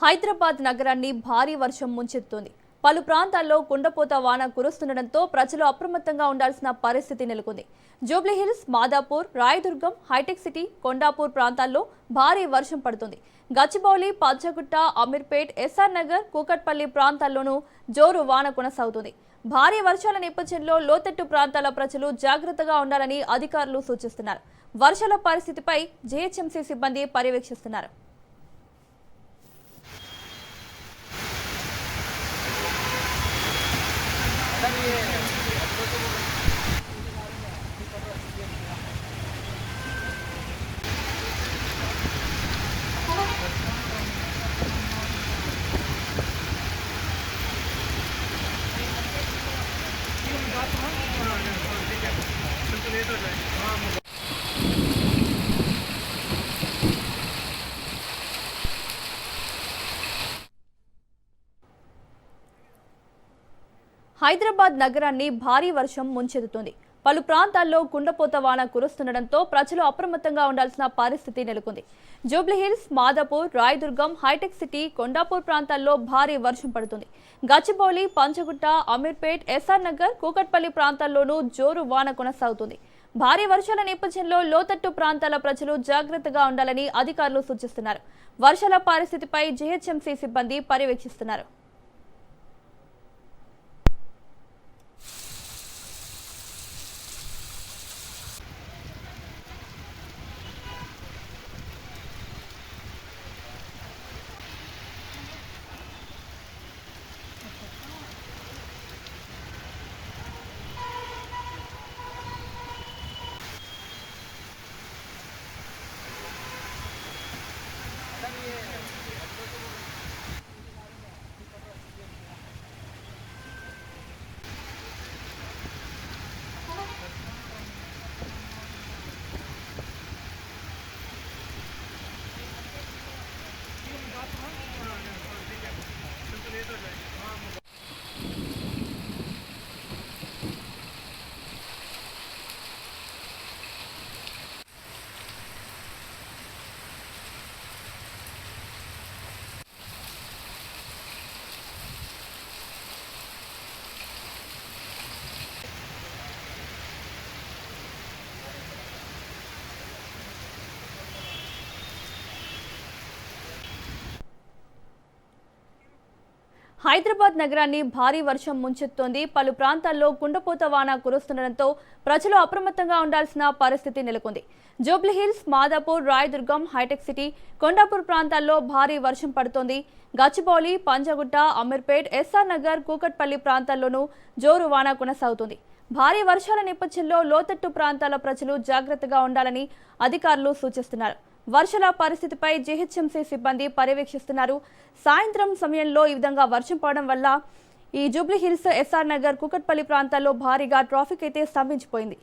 హైదరాబాద్ నగరాన్ని భారీ వర్షం ముంచెత్తుతోంది. పలు ప్రాంతాల్లో కుండపోత వాన కురుస్తుండటంతో ప్రజలు అప్రమత్తంగా ఉండాల్సిన పరిస్థితి నెలకొంది. జూబ్లీహిల్స్, మాదాపూర్, రాయదుర్గం, హైటెక్ సిటీ, కొండాపూర్ ప్రాంతాల్లో భారీ వర్షం పడుతుంది. గచ్చిబౌలి, పంచగుట్ట, అమీర్పేట్, ఎస్ఆర్ నగర్, కూకట్పల్లి ప్రాంతాల్లోనూ జోరు వాన కొనసాగుతుంది. భారీ వర్షాల నేపథ్యంలో లోతట్టు ప్రాంతాల ప్రజలు జాగ్రత్తగా ఉండాలని అధికారులు సూచిస్తున్నారు. వర్షాల పరిస్థితిపై జీహెచ్ఎంసీ సిబ్బంది పర్యవేక్షిస్తున్నారు. హైదరాబాద్ నగరాన్ని భారీ వర్షం ముంచెత్తుతోంది. పలు ప్రాంతాల్లో కుండపోత వాన కురుస్తుండటంతో ప్రజలు అప్రమత్తంగా ఉండాల్సిన పరిస్థితి నెలకొంది. జూబ్లీహిల్స్, మాదాపూర్, రాయదుర్గం, హైటెక్ సిటీ, కొండాపూర్ ప్రాంతాల్లో భారీ వర్షం పడుతుంది. గచ్చిబౌలి, పంచగుట్ట, అమీర్పేట్, ఎస్ఆర్ నగర్, కూకట్పల్లి ప్రాంతాల్లోనూ జోరు వాన కొనసాగుతుంది. భారీ వర్షాల నేపథ్యంలో లోతట్టు ప్రాంతాల ప్రజలు జాగ్రత్తగా ఉండాలని అధికారులు సూచిస్తున్నారు. వర్షాల పరిస్థితిపై జీహెచ్ఎంసీ సిబ్బంది పర్యవేక్షిస్తున్నారు. హైదరాబాద్ నగరాన్ని భారీ వర్షం ముంచెత్తుతోంది. పలు ప్రాంతాల్లో కుండపోత వాన కురుస్తుండటంతో ప్రజలు అప్రమత్తంగా ఉండాల్సిన పరిస్థితి నెలకొంది. జూబ్లీహిల్స్, మాదాపూర్, రాయదుర్గం, హైటెక్ సిటీ, కొండాపూర్ ప్రాంతాల్లో భారీ వర్షం పడుతోంది. గచ్చిబౌలి, పంచగుట్ట, అమీర్పేట్, ఎస్ఆర్ నగర్, కూకట్పల్లి ప్రాంతాల్లోనూ జోరు వాన కొనసాగుతుంది. భారీ వర్షాల నేపథ్యంలో లోతట్టు ప్రాంతాల ప్రజలు జాగ్రత్తగా ఉండాలని అధికారులు సూచిస్తున్నారు. వర్షాల పరిస్థితిపై జీహెచ్ఎంసీ సిబ్బంది పర్యవేక్షిస్తున్నారు. సాయంత్రం సమయంలో ఈ విధంగా వర్షం పడడం వల్ల ఈ జూబ్లీహిల్స్, ఎస్ఆర్ నగర్, కూకట్పల్లి ప్రాంతాల్లో భారీగా ట్రాఫిక్ అయితే స్తంభించిపోయింది.